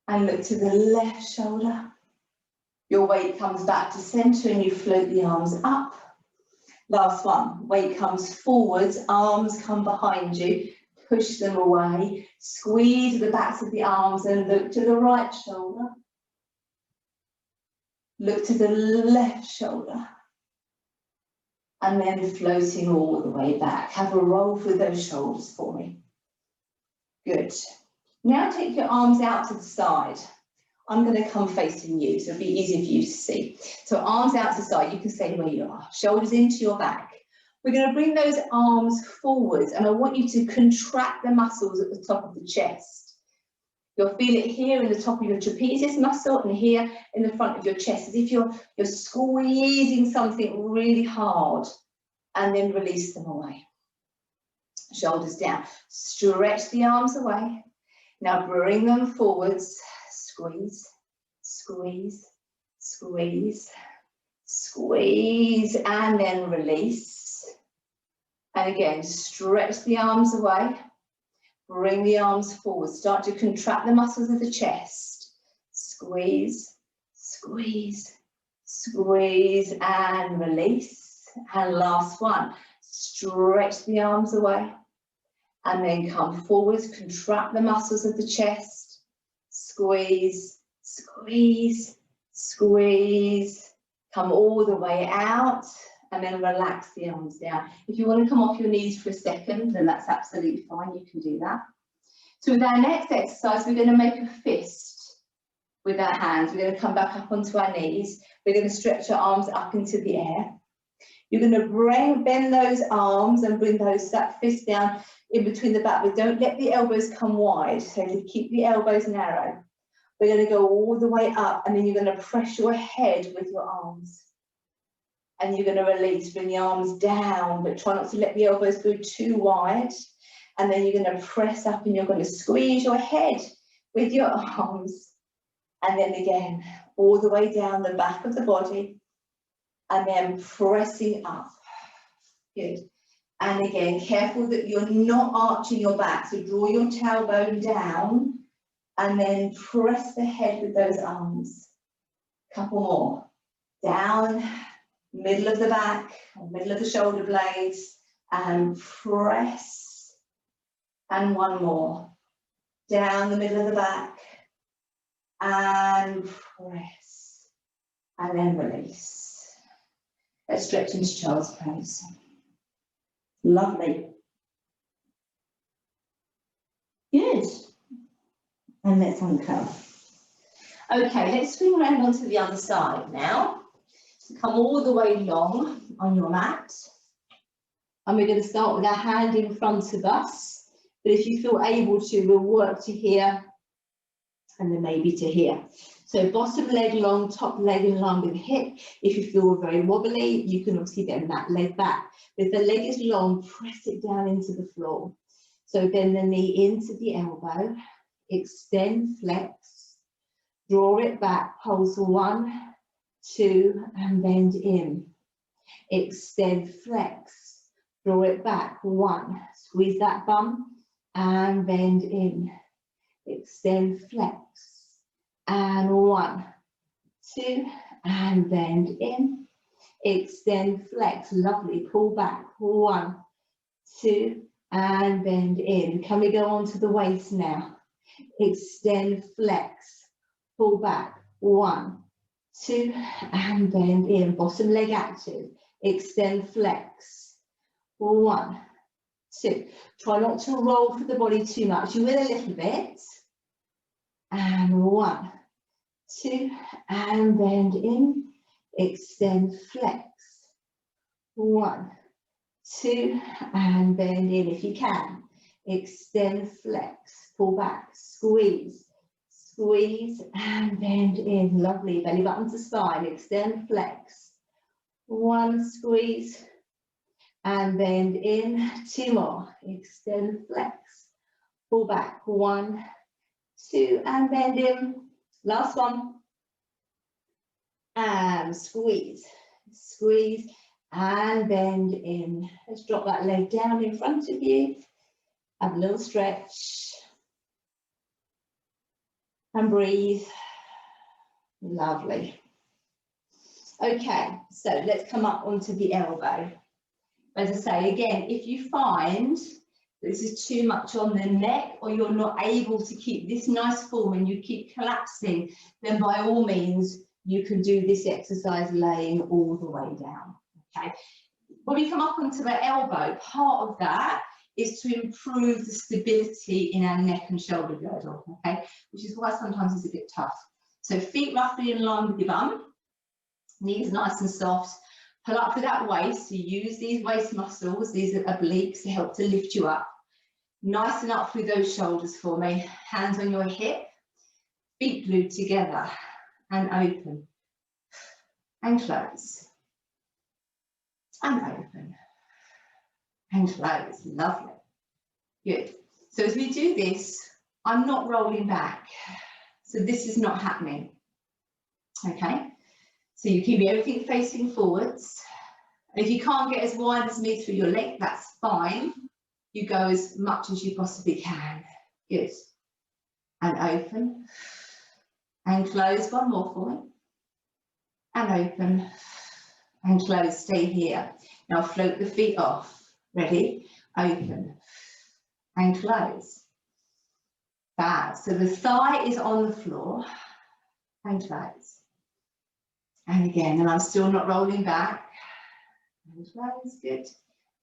And look to the left shoulder. Your weight comes back to center and you float the arms up. Last one. Weight comes forwards. Arms come behind you. Push them away. Squeeze the backs of the arms and look to the right shoulder. Look to the left shoulder. And then floating all the way back. Have a roll through those shoulders for me. Good. Now take your arms out to the side. I'm going to come facing you, so it'll be easier for you to see. So arms out to the side, you can stay where you are. Shoulders into your back. We're going to bring those arms forwards, and I want you to contract the muscles at the top of the chest. You'll feel it here in the top of your trapezius muscle and here in the front of your chest, as if you're squeezing something really hard, and then release them away. Shoulders down. Stretch the arms away. Now bring them forwards. Squeeze, squeeze, squeeze, squeeze, and then release. And again, stretch the arms away. Bring the arms forward. Start to contract the muscles of the chest. Squeeze, squeeze, squeeze, and release. And last one. Stretch the arms away. And then come forwards. Contract the muscles of the chest. Squeeze, squeeze, squeeze. Come all the way out. And then relax the arms down. If you want to come off your knees for a second, then that's absolutely fine, you can do that. So with our next exercise, we're going to make a fist with our hands. We're going to come back up onto our knees. We're going to stretch our arms up into the air. You're going to bend those arms and bring that fist down in between the back, but don't let the elbows come wide. So keep the elbows narrow. We're going to go all the way up, and then you're going to press your head with your arms. And you're going to release, bring the arms down, but try not to let the elbows go too wide. And then you're going to press up and you're going to squeeze your head with your arms. And then again, all the way down the back of the body. And then pressing up. Good. And again, careful that you're not arching your back. So draw your tailbone down and then press the head with those arms. Couple more. Down, middle of the back, middle of the shoulder blades, and press. And one more. Down the middle of the back, and press. And then release. Let's stretch into child's pose. Lovely. Good. And let's uncurl. Okay, let's swing around onto the other side now. So come all the way long on your mat. And we're going to start with our hand in front of us. But if you feel able to, we'll work to here and then maybe to here. So bottom leg long, top leg in line with the hip. If you feel very wobbly, you can obviously bend that leg back. But if the leg is long, press it down into the floor. So bend the knee into the elbow, extend, flex, draw it back, pulse 1, 2, and bend in. Extend, flex, draw it back, 1, squeeze that bum, and bend in. Extend, flex, and 1, 2, and bend in. Extend, flex, lovely, pull back, 1, 2, and bend in. Can we go on to the waist now? Extend, flex, pull back, 1, 2, and bend in. Bottom leg active. Extend, flex, 1, 2. Try not to roll for the body too much. You will a little bit. And 1, 2, and bend in. Extend, flex, 1, 2, and bend in if you can. Extend, flex, pull back, squeeze, squeeze, and bend in. Lovely. Belly button to spine. Extend, flex, 1, squeeze, and bend in. 2 more. Extend, flex, pull back, 1, 2, and bend in. Last one. And squeeze, squeeze, and bend in. Let's drop that leg down in front of you. Have a little stretch. And breathe. Lovely. Okay, so let's come up onto the elbow. As I say, again, if you find this is too much on the neck, or you're not able to keep this nice form and you keep collapsing, then by all means, you can do this exercise laying all the way down, okay? When we come up onto the elbow, part of that is to improve the stability in our neck and shoulder girdle, okay? Which is why sometimes it's a bit tough. So feet roughly in line with your bum, knees nice and soft, pull up to that waist, so use these waist muscles, these are obliques to help to lift you up. Nice and up through those shoulders for me, hands on your hip, feet glued together. And open, and close, and open, and close. Lovely. Good. So as we do this, I'm not rolling back. So this is not happening. Okay? So you keep everything facing forwards. And if you can't get as wide as me through your leg, that's fine. You go as much as you possibly can. Good. And open. And close, one more for me. And open. And close, stay here. Now float the feet off. Ready? Open. And close. Fab. So the thigh is on the floor. And close. And again, and I'm still not rolling back. And close, good.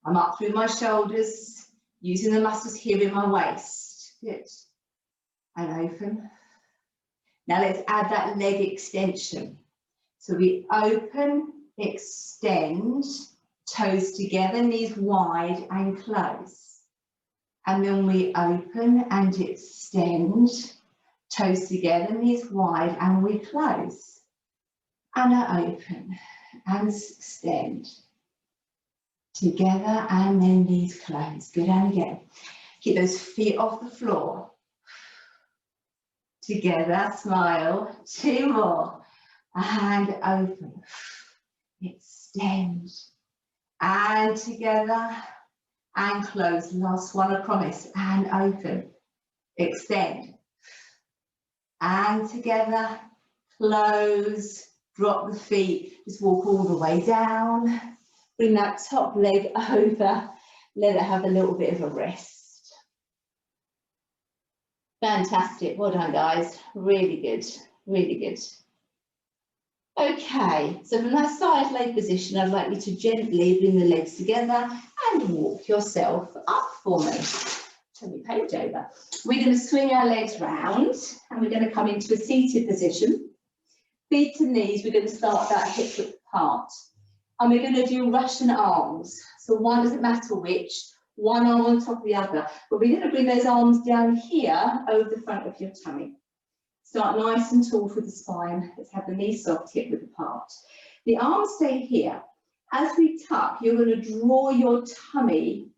I'm up through my shoulders, using the muscles here in my waist. Good. And open. Now let's add that leg extension. So we open, extend, toes together, knees wide and close. And then we open and extend, toes together, knees wide, and we close. And open and extend. Together and then knees close. Good, and again. Keep those feet off the floor. Together, smile, 2 more, and open, extend, and together, and close, last one, I promise, and open, extend, and together, close, drop the feet, just walk all the way down, bring that top leg over, let it have a little bit of a rest. Fantastic, well done guys, really good, really good. Okay, so from that side leg position, I'd like you to gently bring the legs together and walk yourself up for me. Turn your page over. We're going to swing our legs round and we're going to come into a seated position. Feet to knees, we're going to start that hip width apart. And we're going to do Russian arms. So one doesn't matter which, one arm on top of the other. But we're going to bring those arms down here over the front of your tummy. Start nice and tall for the spine. Let's have the knees soft, hip width apart. The arms stay here. As we tuck, you're going to draw your tummy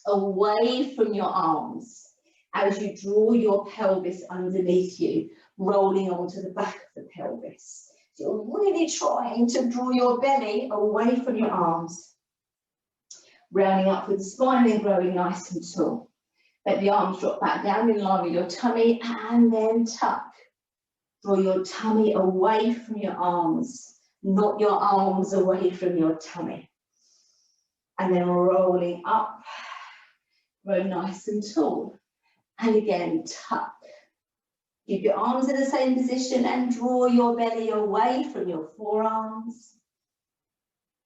away from your arms as you draw your pelvis underneath you, rolling onto the back of the pelvis. So you're really trying to draw your belly away from your arms. Rounding up with the spine and growing nice and tall. Let the arms drop back down in line with your tummy and then tuck. Draw your tummy away from your arms, not your arms away from your tummy. And then rolling up, grow nice and tall. And again, tuck. Keep your arms in the same position and draw your belly away from your forearms.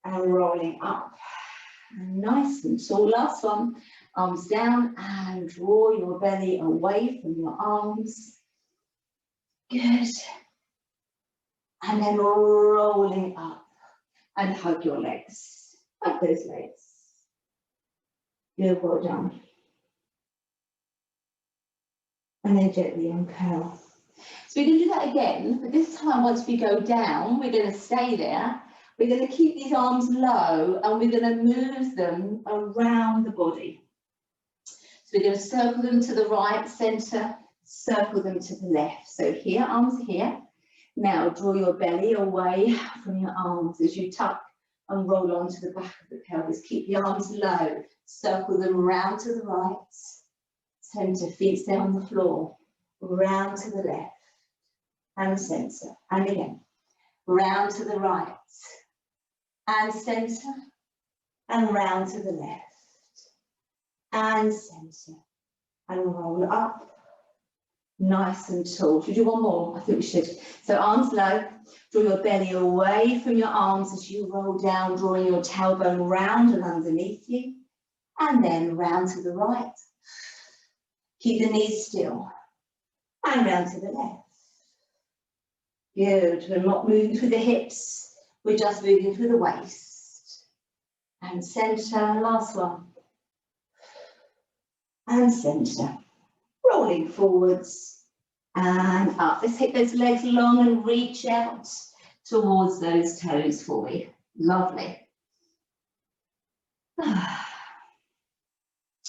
And rolling up. Nice and tall. Last one. Arms down and draw your belly away from your arms. Good. And then rolling up and hug your legs. Hug those legs. Good, well done. And then gently uncurl. So we're going to do that again, but this time once we go down, we're going to stay there. We're going to keep these arms low and we're going to move them around the body. So we're going to circle them to the right, centre, circle them to the left. So here, arms here. Now draw your belly away from your arms as you tuck and roll onto the back of the pelvis. Keep the arms low, circle them round to the right, centre, feet stay on the floor, round to the left and centre, and again, round to the right and centre, and round to the left and centre, and roll up, nice and tall. Should we do one more? I think we should. So arms low, draw your belly away from your arms as you roll down, drawing your tailbone round and underneath you, and then round to the right. Keep the knees still, and round to the left. Good, we're not moving through the hips, we're just moving through the waist. And centre, last one. And centre. Rolling forwards and up. Let's hit those legs long and reach out towards those toes for me. Lovely.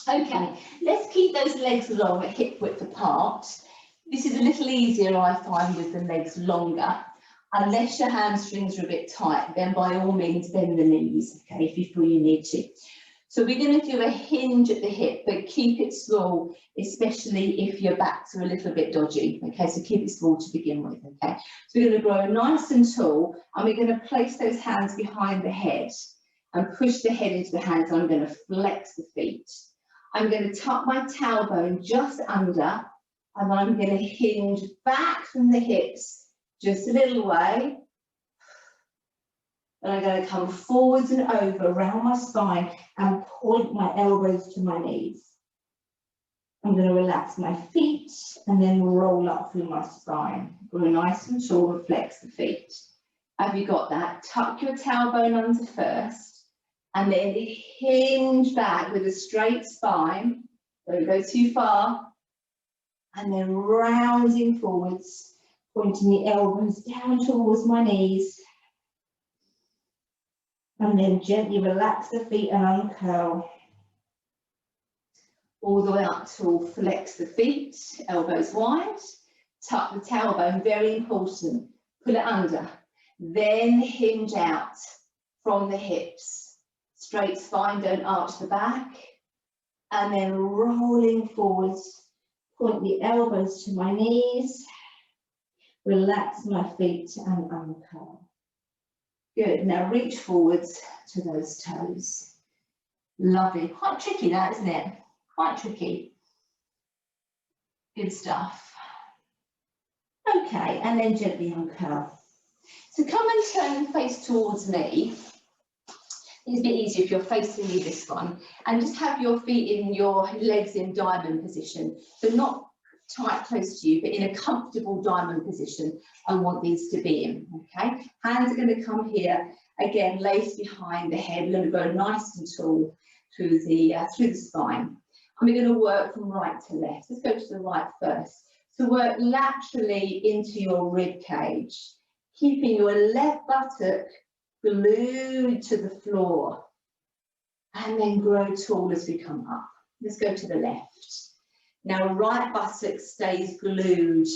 Okay, let's keep those legs long at hip width apart. This is a little easier, I find, with the legs longer. Unless your hamstrings are a bit tight, then by all means bend the knees, okay, if you feel you need to. So we're going to do a hinge at the hip, but keep it small, especially if your backs are a little bit dodgy, okay, so keep it small to begin with, okay. So we're going to grow nice and tall, and we're going to place those hands behind the head and push the head into the hands. I'm going to flex the feet. I'm going to tuck my tailbone just under, and I'm going to hinge back from the hips just a little way. And I'm going to come forwards and over around my spine and point my elbows to my knees. I'm going to relax my feet and then roll up through my spine. Grow nice and tall and flex the feet. Have you got that? Tuck your tailbone under first and then hinge back with a straight spine. Don't go too far. And then rounding forwards, pointing the elbows down towards my knees. And then gently relax the feet and uncurl. All the way up to flex the feet, elbows wide. Tuck the tailbone, very important. Pull it under. Then hinge out from the hips. Straight spine, don't arch the back. And then rolling forwards, point the elbows to my knees. Relax my feet and uncurl. Good, now reach forwards to those toes. Lovely, quite tricky that, isn't it? Quite tricky. Good stuff. Okay, and then gently uncurl. So come and turn face towards me. It's a bit easier if you're facing me this one. And just have your feet in your legs in diamond position. So not tight close to you, but in a comfortable diamond position I want these to be in, okay? Hands are going to come here, again, lace behind the head. We're going to go nice and tall through the spine. And we're going to work from right to left. Let's go to the right first. So work laterally into your rib cage, keeping your left buttock glued to the floor, and then grow tall as we come up. Let's go to the left. Now right buttock stays glued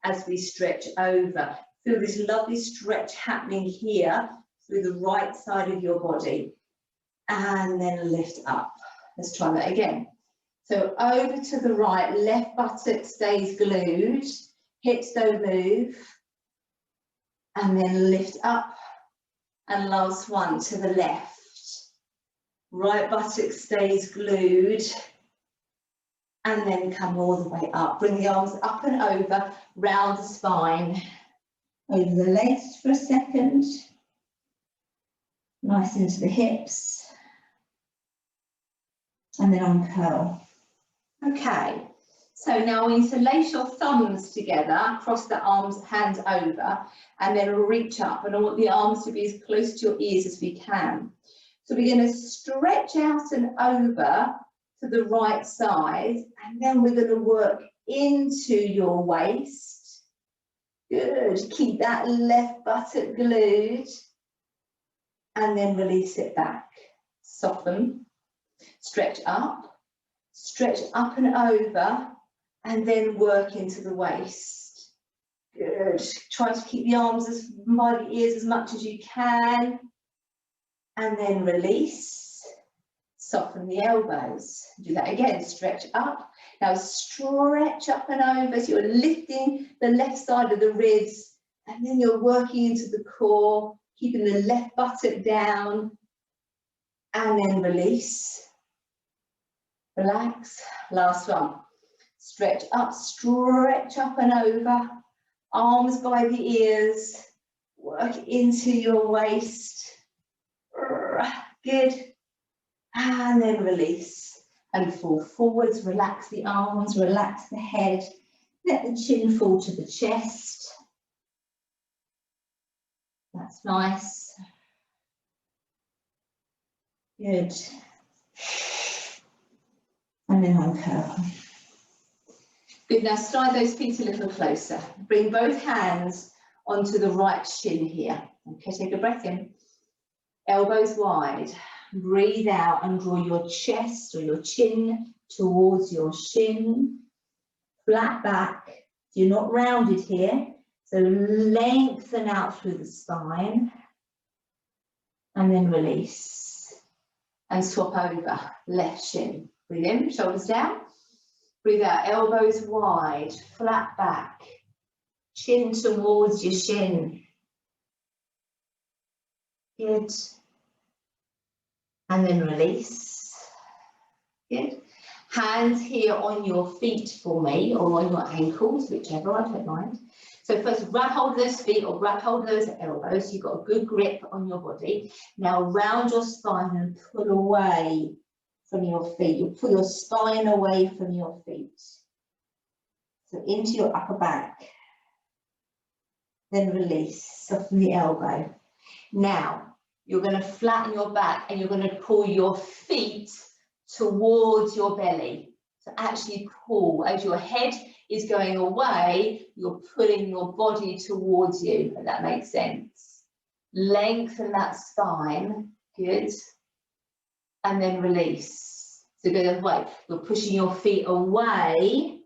as we stretch over. Feel this lovely stretch happening here through the right side of your body, and then lift up. Let's try that again. So over to the right, left buttock stays glued, hips don't move, and then lift up, and last one to the left. Right buttock stays glued, and then come all the way up. Bring the arms up and over, round the spine, over the legs for a second, nice into the hips, and then uncurl. Okay, so now we need to lace your thumbs together, cross the arms, hands over, and then reach up. And I want the arms to be as close to your ears as we can. So we're going to stretch out and over to the right side, and then we're going to work into your waist. Good, keep that left buttock glued, and then release it back. Soften, stretch up and over, and then work into the waist. Good. Try to keep the arms by the ears as much as you can, and then release. Soften the elbows. Do that again. Stretch up. Now stretch up and over. So you're lifting the left side of the ribs, and then you're working into the core, keeping the left buttock down, and then release. Relax. Last one. Stretch up and over. Arms by the ears. Work into your waist. Good. And then release. And fall forwards. Relax the arms. Relax the head. Let the chin fall to the chest. That's nice. Good. And then uncurl. Good, now slide those feet a little closer. Bring both hands onto the right shin here. Okay, take a breath in. Elbows wide. Breathe out and draw your chest or your chin towards your shin. Flat back. You're not rounded here, so lengthen out through the spine. And then release. And swap over, left shin. Breathe in, shoulders down. Breathe out, elbows wide, flat back. Chin towards your shin. Good. And then release. Good. Hands here on your feet for me, or on your ankles, whichever, I don't mind. So first grab hold of those feet or grab hold of those elbows. So you've got a good grip on your body. Now round your spine and pull away from your feet. You pull your spine away from your feet. So into your upper back. Then release, soften the elbow. Now you're going to flatten your back and you're going to pull your feet towards your belly. So actually pull as your head is going away, you're pulling your body towards you, if that makes sense. Lengthen that spine, good. And then release. So go the other way. You're pushing your feet away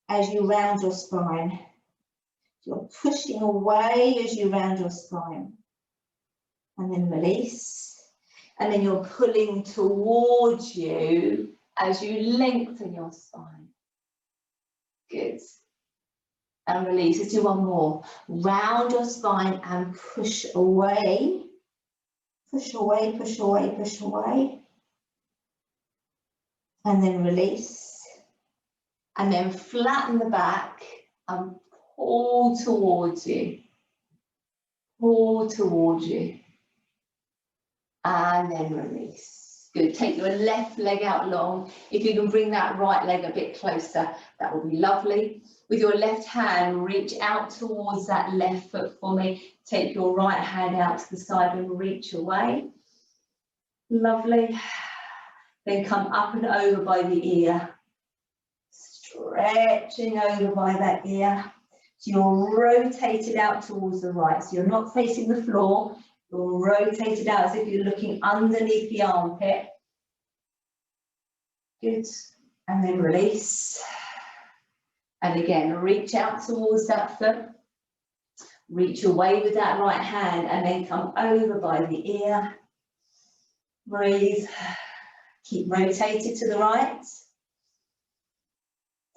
as you round your spine. You're pushing away as you round your spine. And then release. And then you're pulling towards you as you lengthen your spine. Good. and release. Let's do one more. Round your spine and push away. Push away, push away, push away. And then release. And then flatten the back and pull towards you. Pull towards you. And then release. Good. Take your left leg out long. If you can bring that right leg a bit closer, that will be lovely. With your left hand, reach out towards that left foot for me. Take your right hand out to the side and reach away. Lovely. Then come up and over by the ear. Stretching over by that ear. So you're rotated out towards the right. So you're not facing the floor. You're rotated out as if you're looking underneath the armpit. Good. And then release. And again, reach out towards that foot. Reach away with that right hand and then come over by the ear. Breathe. Keep rotated to the right.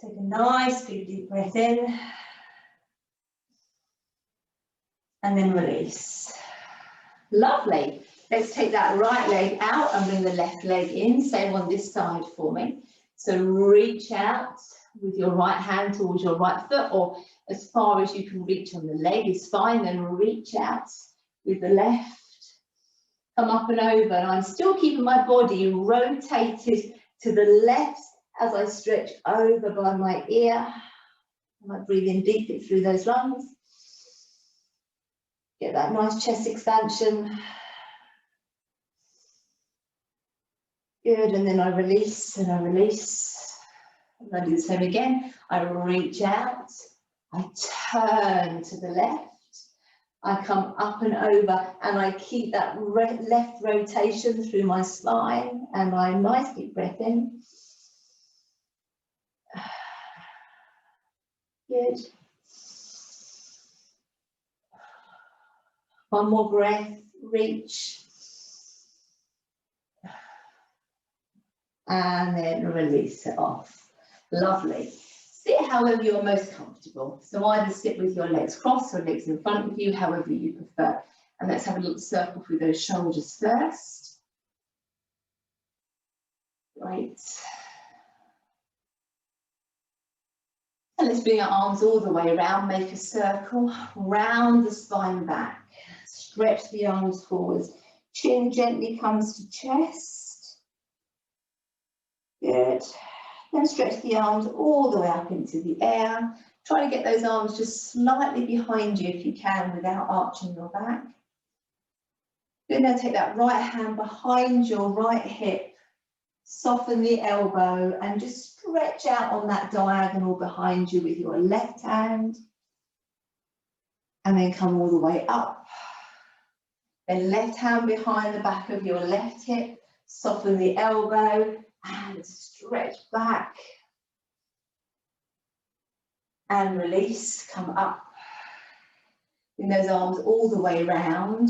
Take a nice big deep breath in. And then release. Lovely. Let's take that right leg out and bring the left leg in. Same on this side for me. So reach out with your right hand towards your right foot, or as far as you can reach on the leg is fine. Then reach out with the left. Come up and over, and I'm still keeping my body rotated to the left as I stretch over by my ear. I might breathe in deeply through those lungs. Get that nice chest expansion. Good, and then I release and I release. And I do the same again. I reach out, I turn to the left. I come up and over, and I keep that left rotation through my spine, and I nice deep breath in. Good. One more breath, reach. And then release it off. Lovely. Sit however you're most comfortable. So either sit with your legs crossed or legs in front of you, however you prefer. And let's have a little circle through those shoulders first. Great. And let's bring our arms all the way around, make a circle, round the spine back. Stretch the arms forwards. Chin gently comes to chest. Good. Then stretch the arms all the way up into the air. Try to get those arms just slightly behind you if you can without arching your back. Good. Now take that right hand behind your right hip. Soften the elbow and just stretch out on that diagonal behind you with your left hand. And then come all the way up. Then left hand behind the back of your left hip. Soften the elbow and stretch back. And release, come up. Bring those arms all the way around.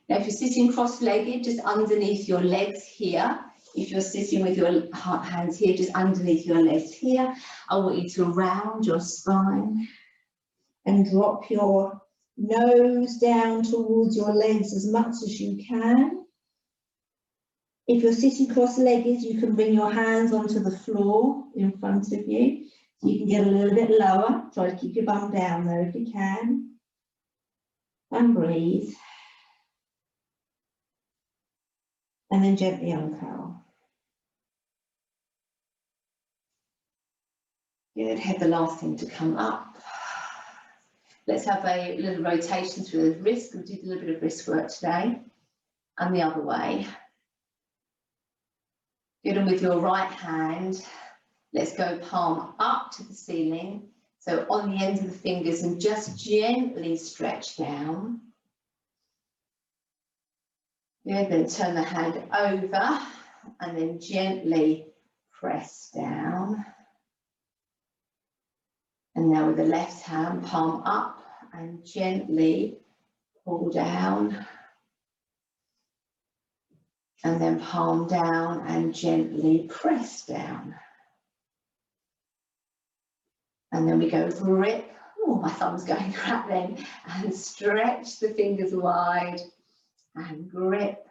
Now if you're sitting cross-legged, just underneath your legs here. If you're sitting with your hands here, just underneath your legs here, I want you to round your spine and drop your nose down towards your legs as much as you can. If you're sitting cross-legged, you can bring your hands onto the floor in front of you. So you can get a little bit lower. Try to keep your bum down though if you can. And breathe. And then gently uncurl. Good, head the last thing to come up. Let's have a little rotation through the wrist. We'll do a little bit of wrist work today. And the other way. Good, and with your right hand, let's go palm up to the ceiling. So on the ends of the fingers and just gently stretch down. Good, then turn the hand over and then gently press down. And now with the left hand, palm up and gently pull down. And then palm down and gently press down. And then we go grip my thumb's going crackling. And stretch the fingers wide and grip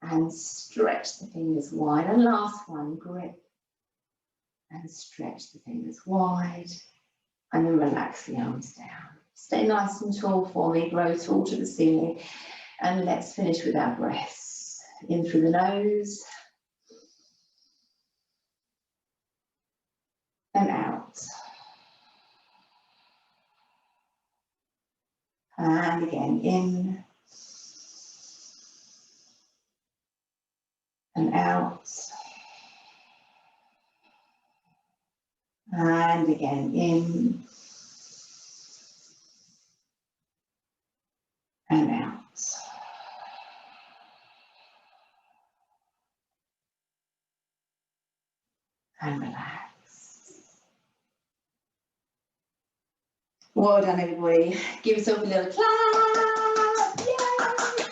and stretch the fingers wide. And last one, grip and stretch the fingers wide and then relax the arms down. Stay nice and tall for me, grow tall to the ceiling. And let's finish with our breaths. In through the nose and out. And again, in and out. And again, in and out. And relax. Well done, everybody. Give yourself a little clap. Yay!